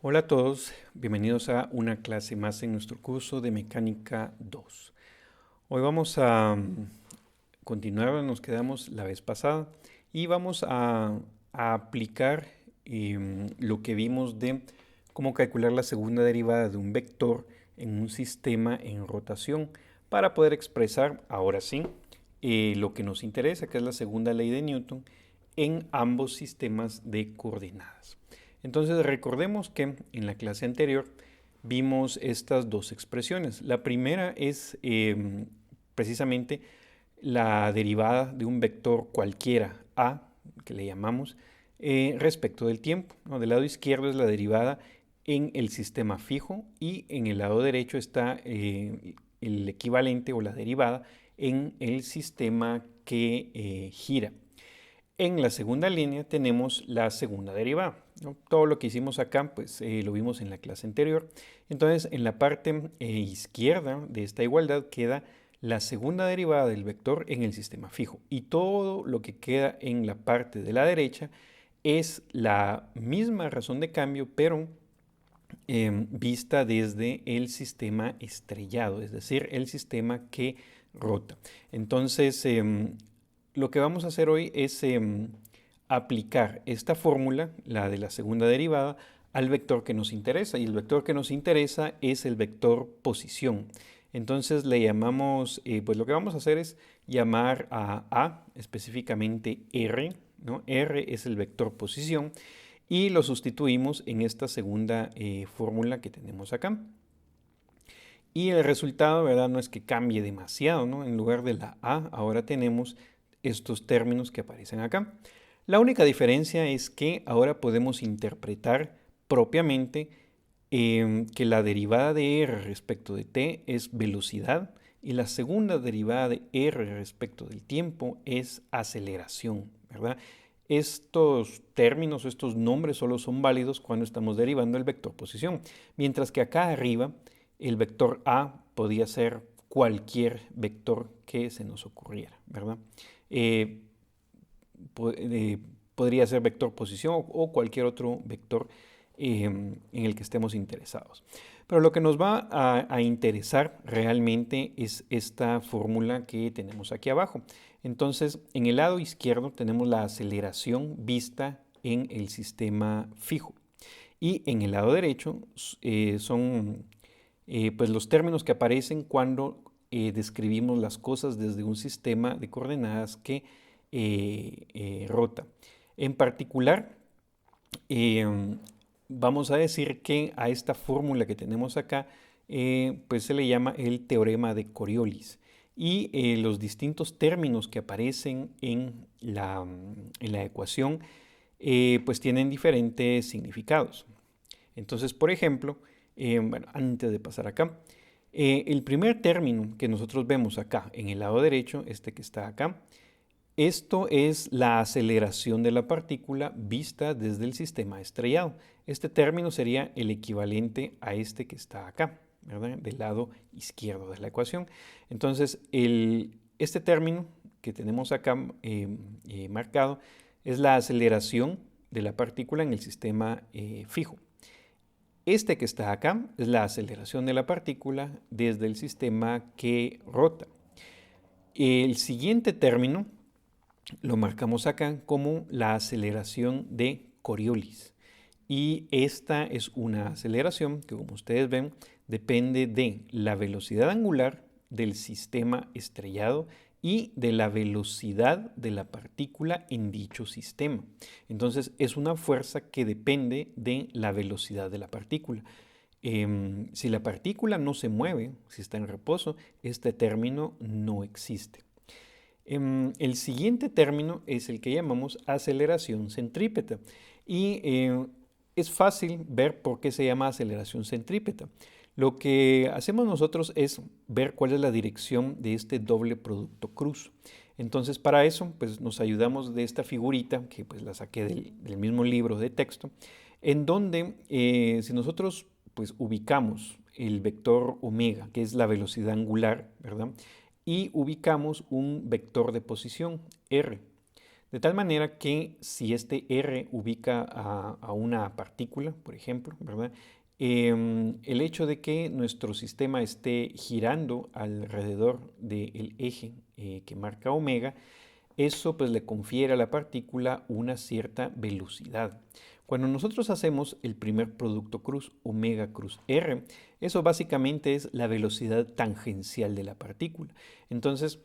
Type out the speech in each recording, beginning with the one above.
Hola a todos, bienvenidos a una clase más en nuestro curso de Mecánica 2. Hoy vamos a continuar, nos quedamos la vez pasada y vamos a aplicar lo que vimos de cómo calcular la segunda derivada de un vector en un sistema en rotación para poder expresar, ahora sí, lo que nos interesa, que es la segunda ley de Newton, en ambos sistemas de coordenadas. Entonces recordemos que en la clase anterior vimos estas dos expresiones. La primera es precisamente la derivada de un vector cualquiera a, que le llamamos, respecto del tiempo, ¿no? Del lado izquierdo es la derivada en el sistema fijo y en el lado derecho está el equivalente o la derivada en el sistema que gira. En la segunda línea tenemos la segunda derivada, ¿no? Todo lo que hicimos acá, pues lo vimos en la clase anterior. Entonces, en la parte izquierda de esta igualdad queda la segunda derivada del vector en el sistema fijo. Y todo lo que queda en la parte de la derecha es la misma razón de cambio, pero vista desde el sistema estrellado, es decir, el sistema que rota. Entonces, lo que vamos a hacer hoy es aplicar esta fórmula, la de la segunda derivada, al vector que nos interesa. Y el vector que nos interesa es el vector posición. Entonces le llamamos, pues lo que vamos a hacer es llamar a específicamente R, ¿no? R es el vector posición y lo sustituimos en esta segunda fórmula que tenemos acá. Y el resultado, ¿verdad? No es que cambie demasiado, ¿no? En lugar de la A, ahora tenemos estos términos que aparecen acá. La única diferencia es que ahora podemos interpretar propiamente que la derivada de r respecto de t es velocidad y la segunda derivada de r respecto del tiempo es aceleración, ¿verdad? Estos términos, estos nombres solo son válidos cuando estamos derivando el vector posición, mientras que acá arriba el vector a podía ser cualquier vector que se nos ocurriera, ¿verdad? Eh, podría ser vector posición o cualquier otro vector en el que estemos interesados. Pero lo que nos va a interesar realmente es esta fórmula que tenemos aquí abajo. Entonces, en el lado izquierdo tenemos la aceleración vista en el sistema fijo. Y en el lado derecho son pues los términos que aparecen cuando describimos las cosas desde un sistema de coordenadas que rota. En particular, vamos a decir que a esta fórmula que tenemos acá, pues se le llama el teorema de Coriolis. Y los distintos términos que aparecen en la ecuación, pues tienen diferentes significados. Entonces, por ejemplo, bueno, antes de pasar acá, el primer término que nosotros vemos acá en el lado derecho, este que está acá, esto es la aceleración de la partícula vista desde el sistema estrellado. Este término sería el equivalente a este que está acá, ¿verdad? Del lado izquierdo de la ecuación. Entonces, este término que tenemos acá marcado es la aceleración de la partícula en el sistema fijo. Este que está acá es la aceleración de la partícula desde el sistema que rota. El siguiente término lo marcamos acá como la aceleración de Coriolis. Y esta es una aceleración que, como ustedes ven, depende de la velocidad angular del sistema estrellado y de la velocidad de la partícula en dicho sistema. Entonces, es una fuerza que depende de la velocidad de la partícula. Si la partícula no se mueve, si está en reposo, este término no existe. El siguiente término es el que llamamos aceleración centrípeta y es fácil ver por qué se llama aceleración centrípeta. Lo que hacemos nosotros es ver cuál es la dirección de este doble producto cruz. Entonces, para eso, pues nos ayudamos de esta figurita, que pues la saqué del mismo libro de texto, en donde si nosotros pues ubicamos el vector omega, que es la velocidad angular, ¿verdad? Y ubicamos un vector de posición, r. De tal manera que si este R ubica a una partícula, por ejemplo, ¿verdad? El hecho de que nuestro sistema esté girando alrededor del eje que marca omega, eso pues le confiere a la partícula una cierta velocidad. Cuando nosotros hacemos el primer producto cruz, omega cruz R, eso básicamente es la velocidad tangencial de la partícula. Entonces,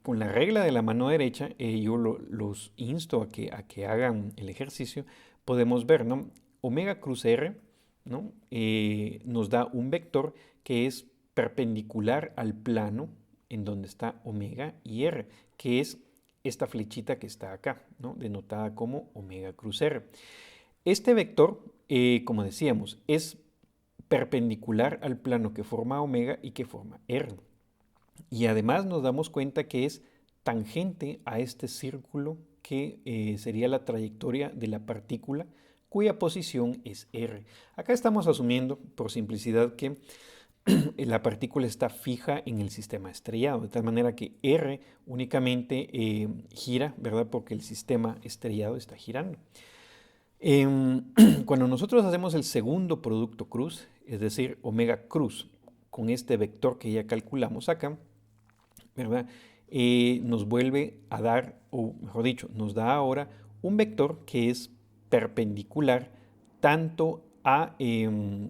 con la regla de la mano derecha, yo los insto a que hagan el ejercicio, podemos ver, ¿no? Omega cruz R, ¿no? Nos da un vector que es perpendicular al plano en donde está omega y R, que es esta flechita que está acá, ¿no? Denotada como omega cruz R. Este vector, como decíamos, es perpendicular al plano que forma omega y que forma R. Y además nos damos cuenta que es tangente a este círculo que sería la trayectoria de la partícula cuya posición es R. Acá estamos asumiendo, por simplicidad, que la partícula está fija en el sistema estrellado, de tal manera que R únicamente gira, ¿verdad? Porque el sistema estrellado está girando. Cuando nosotros hacemos el segundo producto cruz, es decir, omega cruz, con este vector que ya calculamos acá, ¿verdad? Nos vuelve a dar, o mejor dicho, nos da ahora un vector que es perpendicular tanto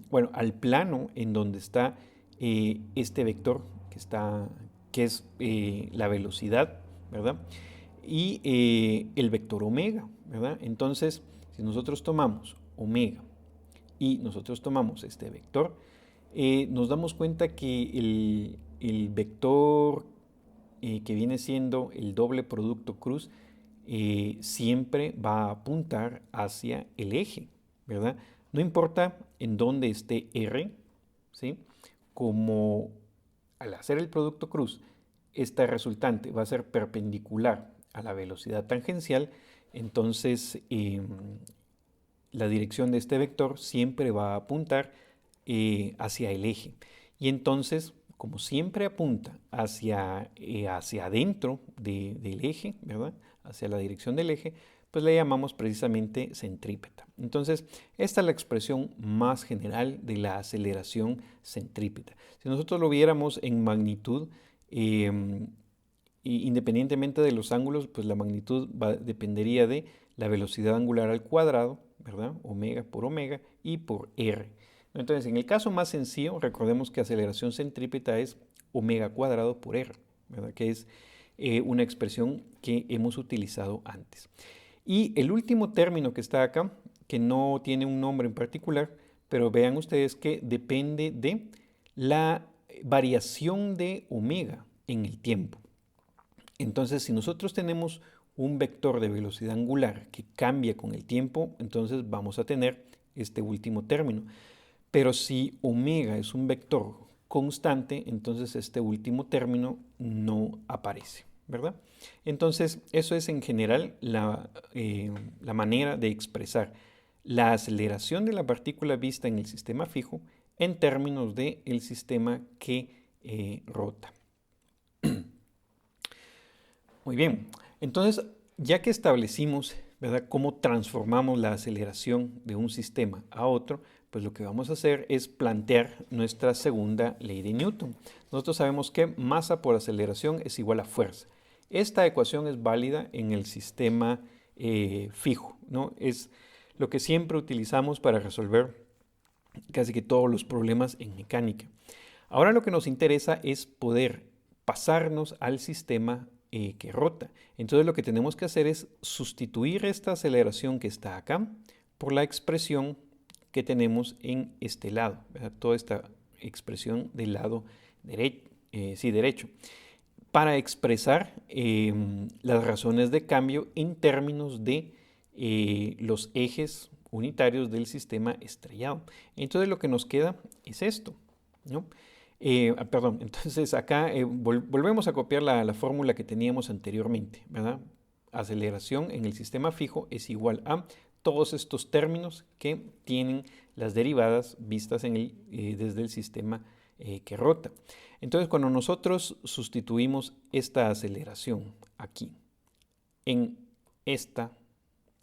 bueno, al plano en donde está este vector que es la velocidad, ¿verdad? Y el vector omega, ¿verdad? Entonces, si nosotros tomamos omega y nosotros tomamos este vector, nos damos cuenta que el vector que viene siendo el doble producto cruz siempre va a apuntar hacia el eje, ¿verdad? No importa en dónde esté R, ¿sí? Como al hacer el producto cruz, esta resultante va a ser perpendicular a la velocidad tangencial, entonces la dirección de este vector siempre va a apuntar hacia el eje. Y entonces, como siempre apunta hacia adentro del eje, ¿verdad? Hacia la dirección del eje, pues le llamamos precisamente centrípeta. Entonces, esta es la expresión más general de la aceleración centrípeta. Si nosotros lo viéramos en magnitud, independientemente de los ángulos, pues la magnitud dependería de la velocidad angular al cuadrado, ¿verdad? Omega por omega y por R. Entonces, en el caso más sencillo, recordemos que aceleración centrípeta es omega cuadrado por R, ¿verdad? Que es una expresión que hemos utilizado antes. Y el último término que está acá, que no tiene un nombre en particular, pero vean ustedes que depende de la variación de omega en el tiempo. Entonces, si nosotros tenemos un vector de velocidad angular que cambia con el tiempo, entonces vamos a tener este último término. Pero si omega es un vector constante, entonces este último término no aparece, ¿verdad? Entonces, eso es en general la manera de expresar la aceleración de la partícula vista en el sistema fijo en términos del sistema que rota. Muy bien, entonces ya que establecimos, ¿verdad?, cómo transformamos la aceleración de un sistema a otro, pues lo que vamos a hacer es plantear nuestra segunda ley de Newton. Nosotros sabemos que masa por aceleración es igual a fuerza. Esta ecuación es válida en el sistema fijo, ¿no? Es lo que siempre utilizamos para resolver casi que todos los problemas en mecánica. Ahora lo que nos interesa es poder pasarnos al sistema que rota. Entonces lo que tenemos que hacer es sustituir esta aceleración que está acá por la expresión que tenemos en este lado, ¿verdad? Toda esta expresión del lado derecho, para expresar las razones de cambio en términos de los ejes unitarios del sistema estrellado. Entonces lo que nos queda es esto, ¿no? Perdón, entonces acá volvemos a copiar la fórmula que teníamos anteriormente, ¿verdad? Aceleración en el sistema fijo es igual a todos estos términos que tienen las derivadas vistas desde el sistema que rota. Entonces, cuando nosotros sustituimos esta aceleración aquí en esta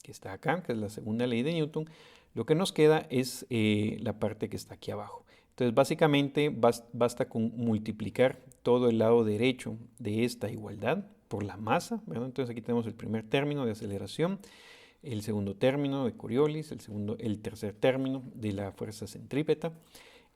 que está acá, que es la segunda ley de Newton, lo que nos queda es la parte que está aquí abajo. Entonces, básicamente basta con multiplicar todo el lado derecho de esta igualdad por la masa, ¿verdad? Entonces, aquí tenemos el primer término de aceleración, el segundo término de Coriolis, el tercer término de la fuerza centrípeta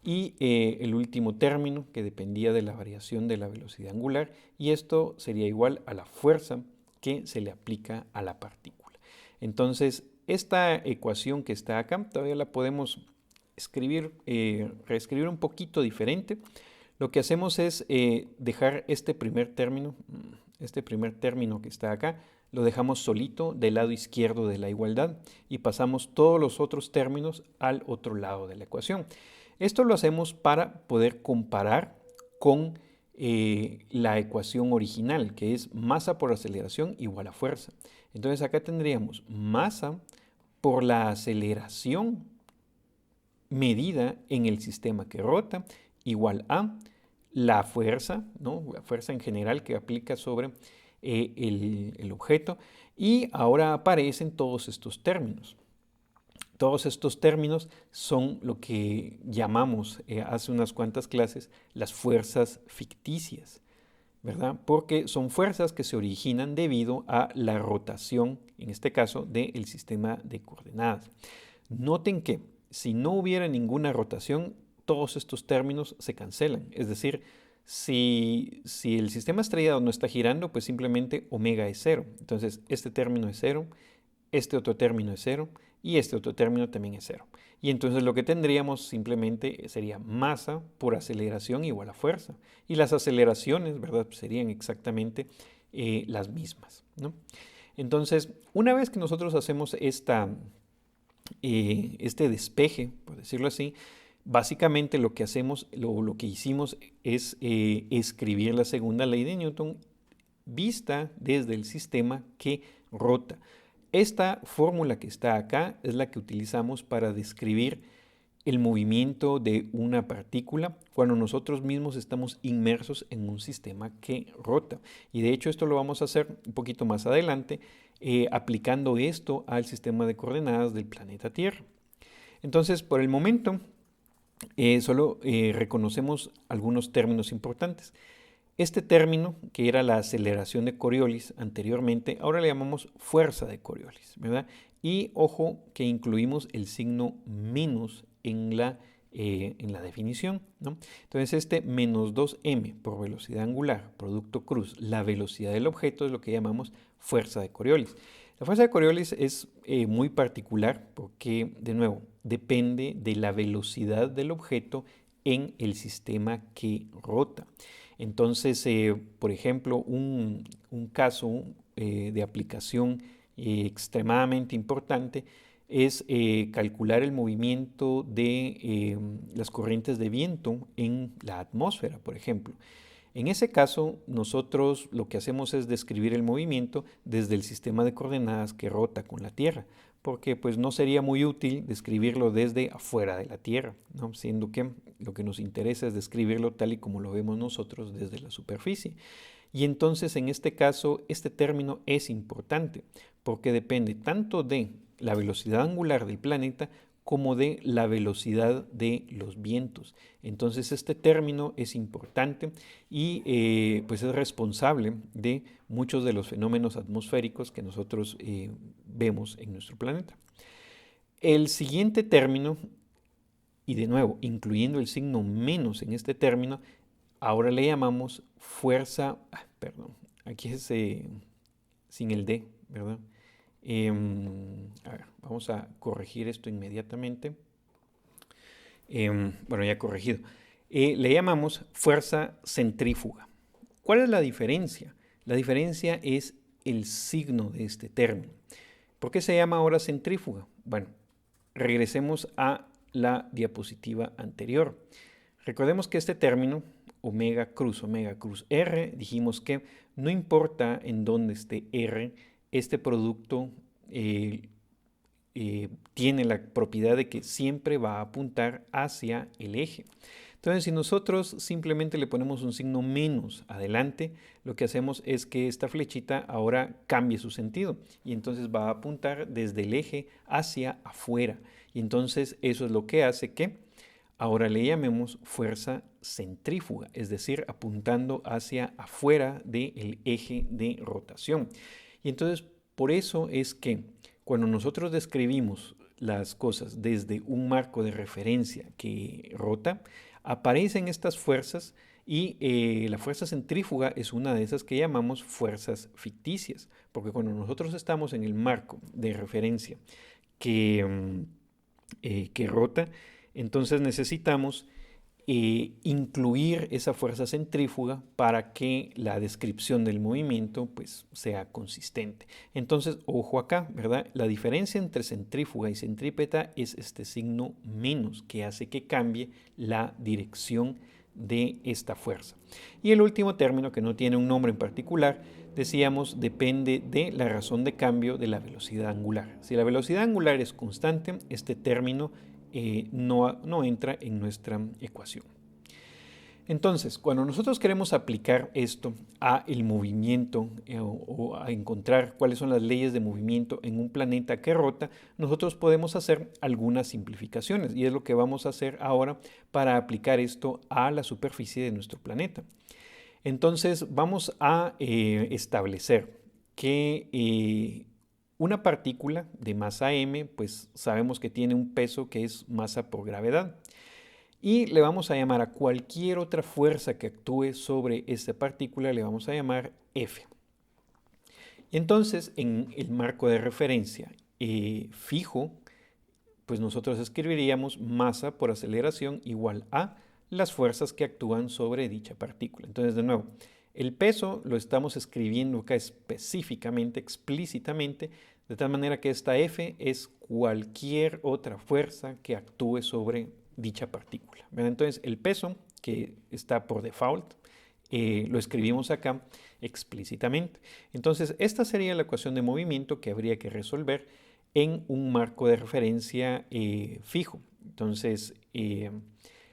y el último término que dependía de la variación de la velocidad angular, y esto sería igual a la fuerza que se le aplica a la partícula. Entonces, esta ecuación que está acá todavía la podemos reescribir un poquito diferente. Lo que hacemos es dejar este primer término que está acá, lo dejamos solito del lado izquierdo de la igualdad y pasamos todos los otros términos al otro lado de la ecuación. Esto lo hacemos para poder comparar con la ecuación original, que es masa por aceleración igual a fuerza. Entonces acá tendríamos masa por la aceleración medida en el sistema que rota igual a la fuerza, ¿no? La fuerza en general que aplica sobre el objeto, y ahora aparecen todos estos términos. Todos estos términos son lo que llamamos hace unas cuantas clases las fuerzas ficticias, ¿verdad? Porque son fuerzas que se originan debido a la rotación, en este caso, del sistema de coordenadas. Noten que si no hubiera ninguna rotación, todos estos términos se cancelan. Es decir, si el sistema estrellado no está girando, pues simplemente omega es cero. Entonces, este término es cero, este otro término es cero y este otro término también es cero. Y entonces lo que tendríamos simplemente sería masa por aceleración igual a fuerza. Y las aceleraciones, ¿verdad? Serían exactamente las mismas, ¿no? Entonces, una vez que nosotros hacemos este despeje, por decirlo así, básicamente lo que hacemos, lo que hicimos es escribir la segunda ley de Newton vista desde el sistema que rota. Esta fórmula que está acá es la que utilizamos para describir el movimiento de una partícula cuando nosotros mismos estamos inmersos en un sistema que rota. Y de hecho esto lo vamos a hacer un poquito más adelante aplicando esto al sistema de coordenadas del planeta Tierra. Entonces, por el momento, solo reconocemos algunos términos importantes. Este término, que era la aceleración de Coriolis anteriormente, ahora le llamamos fuerza de Coriolis, ¿verdad? Y ojo que incluimos el signo menos en la definición, ¿no? Entonces este menos 2m por velocidad angular, producto cruz, la velocidad del objeto es lo que llamamos fuerza de Coriolis. La fuerza de Coriolis es muy particular porque, de nuevo, depende de la velocidad del objeto en el sistema que rota. Entonces, por ejemplo, un caso de aplicación extremadamente importante es calcular el movimiento de las corrientes de viento en la atmósfera, por ejemplo. En ese caso, nosotros lo que hacemos es describir el movimiento desde el sistema de coordenadas que rota con la Tierra, porque pues no sería muy útil describirlo desde afuera de la Tierra, ¿no? Siendo que lo que nos interesa es describirlo tal y como lo vemos nosotros desde la superficie. Y entonces en este caso este término es importante porque depende tanto de la velocidad angular del planeta como de la velocidad de los vientos. Entonces este término es importante y pues es responsable de muchos de los fenómenos atmosféricos que nosotros vemos en nuestro planeta. El siguiente término, y de nuevo incluyendo el signo menos en este término, ahora le llamamos fuerza, perdón, aquí es sin el D, ¿verdad? A ver, vamos a corregir esto inmediatamente. Bueno, ya corregido. Le llamamos fuerza centrífuga. ¿Cuál es la diferencia? La diferencia es el signo de este término. ¿Por qué se llama ahora centrífuga? Bueno, regresemos a la diapositiva anterior. Recordemos que este término, omega cruz R, dijimos que no importa en dónde esté R, este producto tiene la propiedad de que siempre va a apuntar hacia el eje. Entonces, si nosotros simplemente le ponemos un signo menos adelante, lo que hacemos es que esta flechita ahora cambie su sentido y entonces va a apuntar desde el eje hacia afuera. Y entonces eso es lo que hace que ahora le llamemos fuerza centrífuga, es decir, apuntando hacia afuera del eje de rotación. Y entonces, por eso es que cuando nosotros describimos las cosas desde un marco de referencia que rota, aparecen estas fuerzas y la fuerza centrífuga es una de esas que llamamos fuerzas ficticias, porque cuando nosotros estamos en el marco de referencia que rota, entonces necesitamos incluir esa fuerza centrífuga para que la descripción del movimiento pues sea consistente. Entonces, ojo acá, ¿verdad? La diferencia entre centrífuga y centrípeta es este signo menos que hace que cambie la dirección de esta fuerza. Y el último término, que no tiene un nombre en particular, decíamos depende de la razón de cambio de la velocidad angular. Si la velocidad angular es constante, este término no entra en nuestra ecuación. Entonces, cuando nosotros queremos aplicar esto a el movimiento o a encontrar cuáles son las leyes de movimiento en un planeta que rota, nosotros podemos hacer algunas simplificaciones y es lo que vamos a hacer ahora para aplicar esto a la superficie de nuestro planeta. Entonces, vamos a establecer que una partícula de masa m, pues sabemos que tiene un peso que es masa por gravedad. Y le vamos a llamar a cualquier otra fuerza que actúe sobre esta partícula, le vamos a llamar F. Entonces, en el marco de referencia fijo, pues nosotros escribiríamos masa por aceleración igual a las fuerzas que actúan sobre dicha partícula. Entonces, de nuevo, el peso lo estamos escribiendo acá específicamente, explícitamente, de tal manera que esta F es cualquier otra fuerza que actúe sobre dicha partícula. Entonces, el peso, que está por default, lo escribimos acá explícitamente. Entonces, esta sería la ecuación de movimiento que habría que resolver en un marco de referencia fijo. Entonces,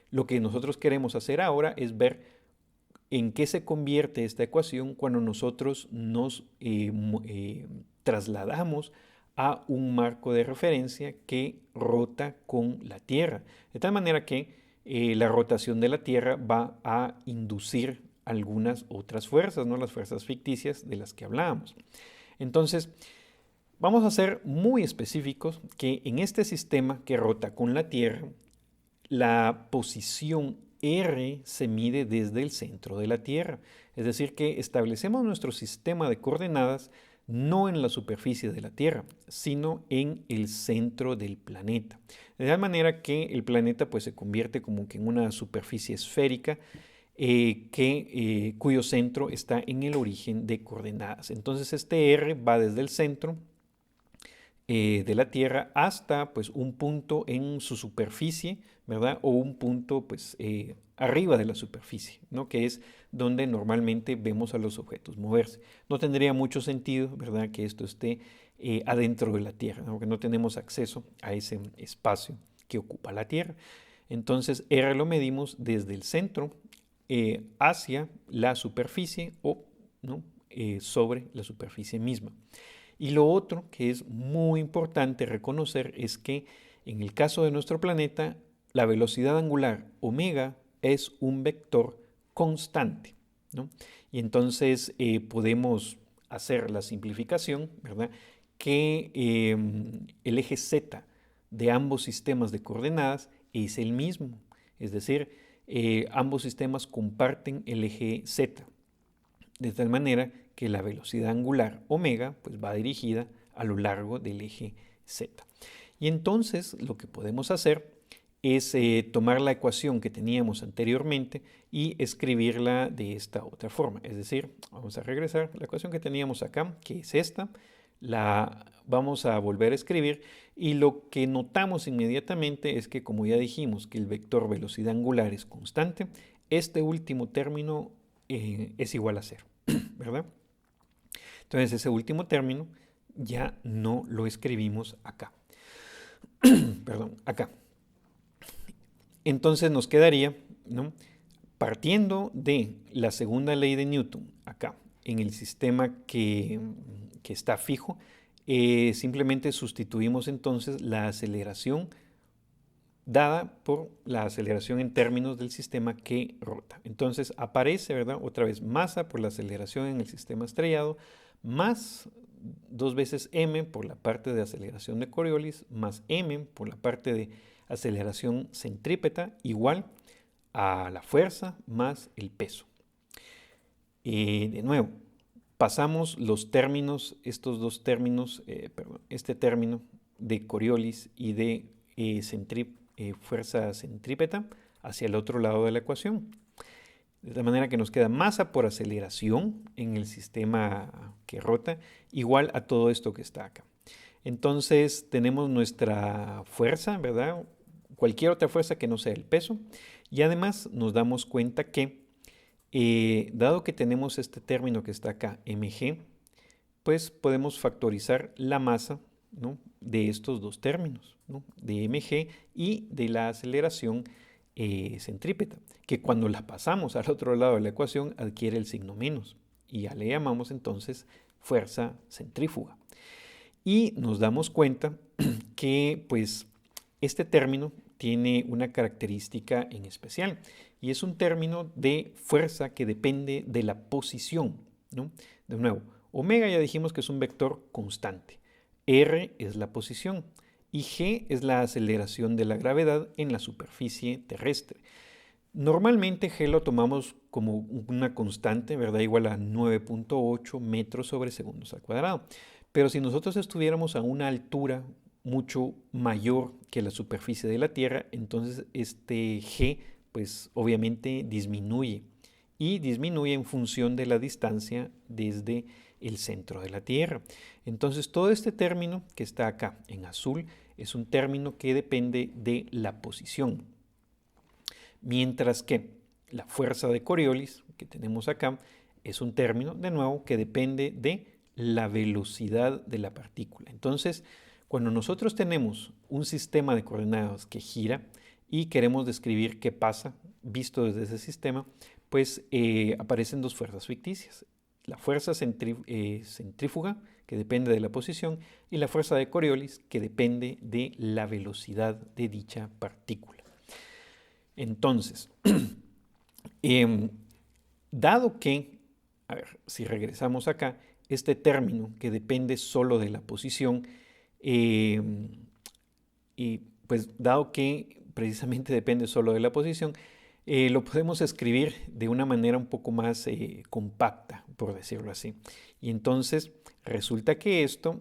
lo que nosotros queremos hacer ahora es ver en qué se convierte esta ecuación cuando nosotros nos trasladamos a un marco de referencia que rota con la Tierra. De tal manera que la rotación de la Tierra va a inducir algunas otras fuerzas, ¿no? Las fuerzas ficticias de las que hablábamos. Entonces, vamos a ser muy específicos que en este sistema que rota con la Tierra, la posición R se mide desde el centro de la Tierra. Es decir, que establecemos nuestro sistema de coordenadas no en la superficie de la Tierra, sino en el centro del planeta. De tal manera que el planeta pues, se convierte como que en una superficie esférica cuyo centro está en el origen de coordenadas. Entonces este R va desde el centro de la Tierra hasta pues, un punto en su superficie, ¿verdad? O un punto pues, arriba de la superficie, ¿no? Que es donde normalmente vemos a los objetos moverse. No tendría mucho sentido, ¿verdad?, que esto esté adentro de la Tierra, ¿no? Porque no tenemos acceso a ese espacio que ocupa la Tierra. Entonces, R lo medimos desde el centro hacia la superficie o, ¿no?, sobre la superficie misma. Y lo otro que es muy importante reconocer es que en el caso de nuestro planeta, la velocidad angular omega es un vector constante, ¿no? Y entonces podemos hacer la simplificación, ¿verdad?, que el eje z de ambos sistemas de coordenadas es el mismo. Es decir, ambos sistemas comparten el eje z, de tal manera que la velocidad angular omega pues, va dirigida a lo largo del eje z. Y entonces lo que podemos hacer es tomar la ecuación que teníamos anteriormente y escribirla de esta otra forma. Es decir, vamos a regresar a la ecuación que teníamos acá, que es esta, la vamos a volver a escribir y lo que notamos inmediatamente es que, como ya dijimos, que el vector velocidad angular es constante, este último término es igual a 0, ¿verdad? Entonces ese último término ya no lo escribimos acá. Perdón, acá. Entonces nos quedaría ¿no? Partiendo de la segunda ley de Newton, acá, en el sistema que está fijo, simplemente sustituimos entonces la aceleración dada por la aceleración en términos del sistema que rota. Entonces aparece, ¿verdad? Otra vez masa por la aceleración en el sistema estrellado, más 2 veces m por la parte de aceleración de Coriolis, más m por la parte de aceleración centrípeta, igual a la fuerza más el peso. De nuevo, pasamos los términos, estos dos términos, este término de Coriolis y de fuerza centrípeta hacia el otro lado de la ecuación. De tal manera que nos queda masa por aceleración en el sistema que rota, igual a todo esto que está acá. Entonces tenemos nuestra fuerza, ¿verdad? Cualquier otra fuerza que no sea el peso. Y además nos damos cuenta que, dado que tenemos este término que está acá, mg, pues podemos factorizar la masa, ¿no?, de estos dos términos, ¿no?, de mg y de la aceleración centrípeta, que cuando la pasamos al otro lado de la ecuación adquiere el signo menos y ya le llamamos entonces fuerza centrífuga. Y nos damos cuenta que pues este término tiene una característica en especial y es un término de fuerza que depende de la posición, ¿no? De nuevo, omega ya dijimos que es un vector constante, r es la posición y g es la aceleración de la gravedad en la superficie terrestre. Normalmente g lo tomamos como una constante, ¿verdad? Igual a 9.8 metros sobre segundos al cuadrado. Pero si nosotros estuviéramos a una altura mucho mayor que la superficie de la Tierra, entonces este g pues obviamente disminuye y disminuye en función de la distancia desde el centro de la Tierra. Entonces todo este término que está acá en azul es un término que depende de la posición. Mientras que la fuerza de Coriolis que tenemos acá es un término, de nuevo, que depende de la velocidad de la partícula. Entonces, cuando nosotros tenemos un sistema de coordenadas que gira y queremos describir qué pasa visto desde ese sistema, pues aparecen dos fuerzas ficticias. La fuerza centrífuga, que depende de la posición, y la fuerza de Coriolis, que depende de la velocidad de dicha partícula. Entonces, dado que, a ver, si regresamos acá, este término que depende solo de la posición, y pues dado que precisamente depende solo de la posición, lo podemos escribir de una manera un poco más compacta, por decirlo así. Y entonces resulta que esto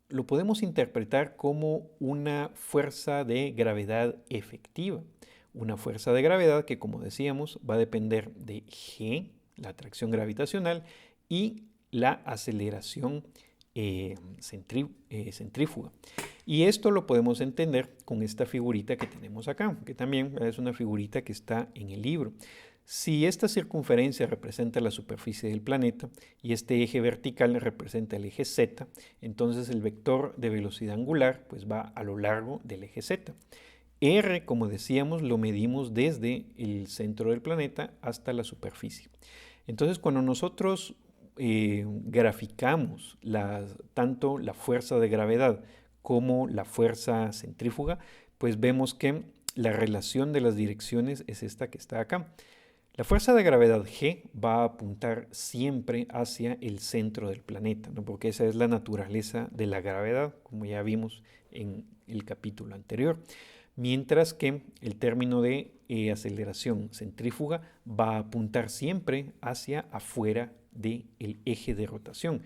lo podemos interpretar como una fuerza de gravedad efectiva. Una fuerza de gravedad que, como decíamos, va a depender de G, la atracción gravitacional, y la aceleración centrífuga. Y esto lo podemos entender con esta figurita que tenemos acá, que también es una figurita que está en el libro. Si esta circunferencia representa la superficie del planeta y este eje vertical representa el eje Z, entonces el vector de velocidad angular pues va a lo largo del eje Z. R, como decíamos, lo medimos desde el centro del planeta hasta la superficie. Entonces, cuando nosotros graficamos tanto la fuerza de gravedad como la fuerza centrífuga, pues vemos que la relación de las direcciones es esta que está acá. La fuerza de gravedad G va a apuntar siempre hacia el centro del planeta, ¿no?, porque esa es la naturaleza de la gravedad, como ya vimos en el capítulo anterior. Mientras que el término de aceleración centrífuga va a apuntar siempre hacia afuera del eje de rotación,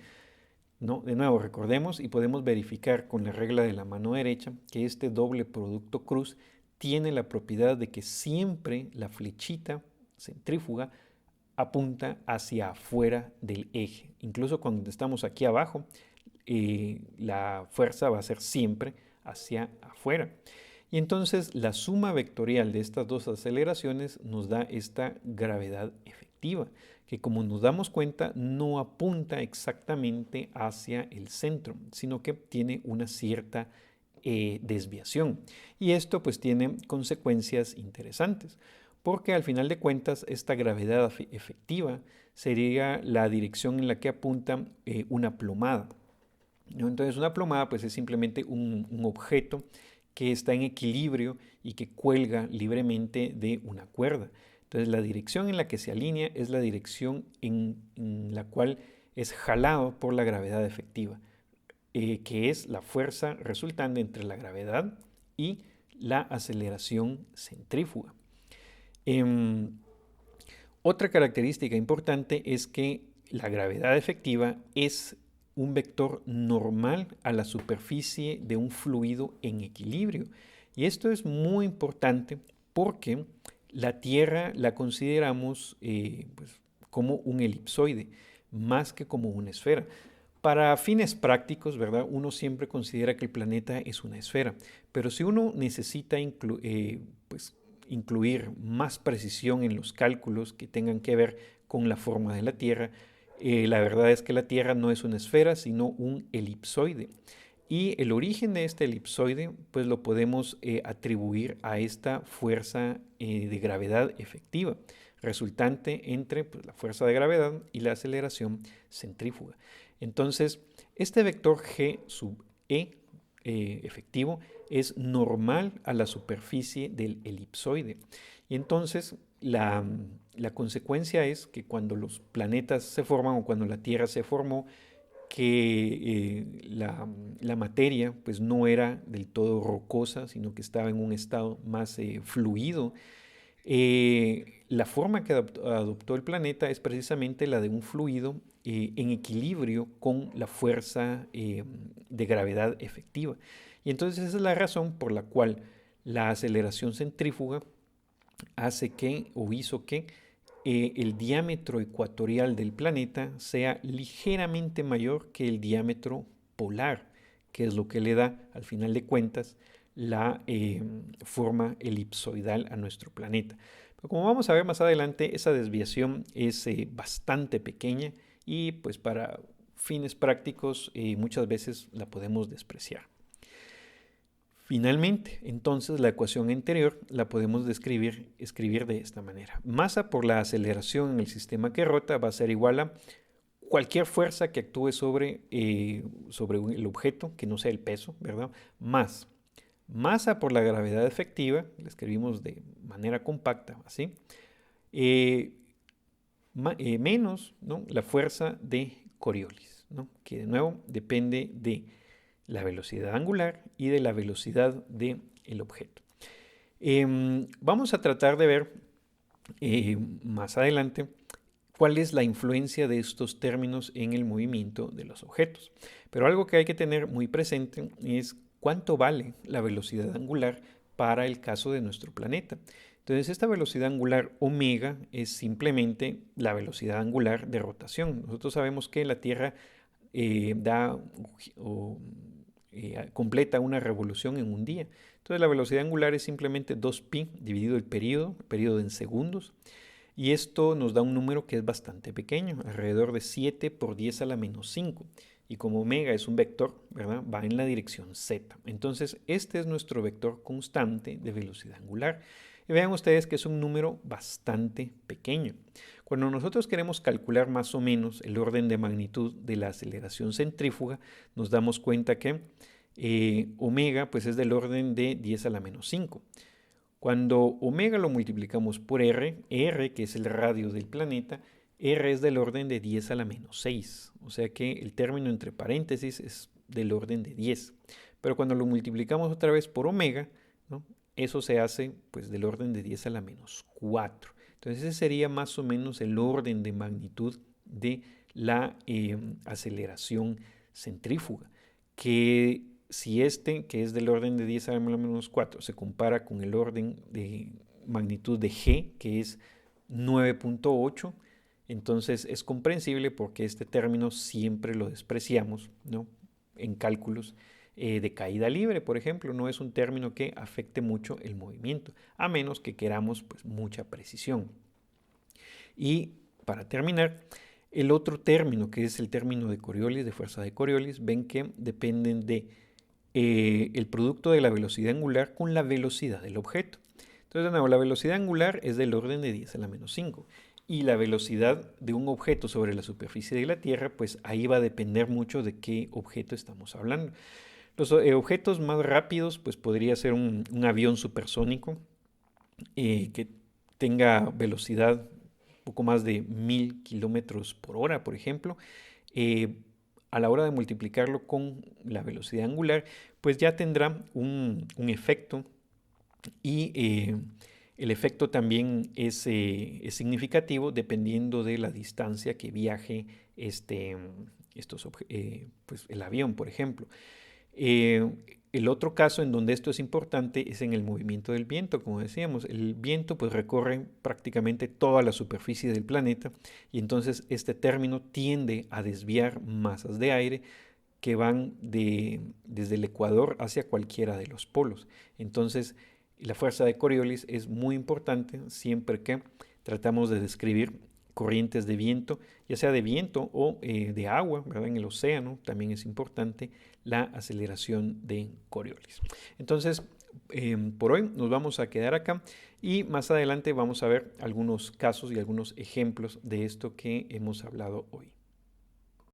¿no? De nuevo, recordemos y podemos verificar con la regla de la mano derecha que este doble producto cruz tiene la propiedad de que siempre la flechita centrífuga apunta hacia afuera del eje. Incluso cuando estamos aquí abajo, la fuerza va a ser siempre hacia afuera. Y entonces la suma vectorial de estas dos aceleraciones nos da esta gravedad efectiva, que como nos damos cuenta no apunta exactamente hacia el centro, sino que tiene una cierta desviación. Y esto pues tiene consecuencias interesantes, porque al final de cuentas esta gravedad efectiva sería la dirección en la que apunta una plomada, ¿no? Entonces una plomada pues es simplemente un objeto que está en equilibrio y que cuelga libremente de una cuerda. Entonces la dirección en la que se alinea es la dirección en la cual es jalado por la gravedad efectiva, que es la fuerza resultante entre la gravedad y la aceleración centrífuga. Otra característica importante es que la gravedad efectiva es un vector normal a la superficie de un fluido en equilibrio. Y esto es muy importante porque la Tierra la consideramos pues, como un elipsoide, más que como una esfera. Para fines prácticos, ¿verdad? Uno siempre considera que el planeta es una esfera, pero si uno necesita pues, incluir más precisión en los cálculos que tengan que ver con la forma de la Tierra, la verdad es que la Tierra no es una esfera, sino un elipsoide. Y el origen de este elipsoide, pues lo podemos atribuir a esta fuerza de gravedad efectiva, resultante entre pues, la fuerza de gravedad y la aceleración centrífuga. Entonces, este vector G sub E efectivo es normal a la superficie del elipsoide. Y entonces la consecuencia es que cuando los planetas se forman o cuando la Tierra se formó, que la materia pues no era del todo rocosa, sino que estaba en un estado más fluido. La forma que adoptó el planeta es precisamente la de un fluido en equilibrio con la fuerza de gravedad efectiva. Y entonces esa es la razón por la cual la aceleración centrífuga hace que o hizo que el diámetro ecuatorial del planeta sea ligeramente mayor que el diámetro polar, que es lo que le da, al final de cuentas, la forma elipsoidal a nuestro planeta. Pero como vamos a ver más adelante, esa desviación es bastante pequeña y pues para fines prácticos muchas veces la podemos despreciar. Finalmente, entonces la ecuación anterior la podemos escribir de esta manera. Masa por la aceleración en el sistema que rota va a ser igual a cualquier fuerza que actúe sobre el objeto, que no sea el peso, ¿verdad? Más masa por la gravedad efectiva, la escribimos de manera compacta, así, menos, ¿no?, la fuerza de Coriolis, ¿no?, que de nuevo depende de la velocidad angular y de la velocidad del objeto. Vamos a tratar de ver más adelante cuál es la influencia de estos términos en el movimiento de los objetos. Pero algo que hay que tener muy presente es cuánto vale la velocidad angular para el caso de nuestro planeta. Entonces, esta velocidad angular omega es simplemente la velocidad angular de rotación. Nosotros sabemos que la Tierra completa una revolución en un día. Entonces, la velocidad angular es simplemente 2pi dividido el periodo en segundos. Y esto nos da un número que es bastante pequeño, alrededor de 7 por 10 a la menos 5. Y como omega es un vector, ¿verdad?, va en la dirección z. Entonces, este es nuestro vector constante de velocidad angular. Y vean ustedes que es un número bastante pequeño. Cuando nosotros queremos calcular más o menos el orden de magnitud de la aceleración centrífuga, nos damos cuenta que omega pues, es del orden de 10 a la menos 5. Cuando omega lo multiplicamos por r, que es el radio del planeta, r es del orden de 10 a la menos 6. O sea que el término entre paréntesis es del orden de 10. Pero cuando lo multiplicamos otra vez por omega, ¿no?, eso se hace pues, del orden de 10 a la menos 4. Entonces ese sería más o menos el orden de magnitud de la aceleración centrífuga, que si que es del orden de 10 a la menos 4, se compara con el orden de magnitud de G, que es 9.8, entonces es comprensible porque este término siempre lo despreciamos, ¿no?, en cálculos de caída libre, por ejemplo, no es un término que afecte mucho el movimiento, a menos que queramos pues, mucha precisión. Y para terminar, el otro término, que es el término de Coriolis, de fuerza de Coriolis, ven que dependen de el producto de la velocidad angular con la velocidad del objeto. Entonces, de nuevo, la velocidad angular es del orden de 10 a la menos 5. Y la velocidad de un objeto sobre la superficie de la Tierra, pues ahí va a depender mucho de qué objeto estamos hablando. Los objetos más rápidos, pues podría ser un avión supersónico que tenga velocidad poco más de 1000 km/h, por ejemplo. A la hora de multiplicarlo con la velocidad angular, pues ya tendrá un efecto y el efecto también es significativo dependiendo de la distancia que viaje pues el avión, por ejemplo. El otro caso en donde esto es importante es en el movimiento del viento, como decíamos. El viento pues recorre prácticamente toda la superficie del planeta y entonces este término tiende a desviar masas de aire que van desde el ecuador hacia cualquiera de los polos. Entonces, la fuerza de Coriolis es muy importante siempre que tratamos de describir corrientes de viento, ya sea de viento o de agua, ¿verdad? En el océano también es importante la aceleración de Coriolis. Entonces, por hoy nos vamos a quedar acá y más adelante vamos a ver algunos casos y algunos ejemplos de esto que hemos hablado hoy.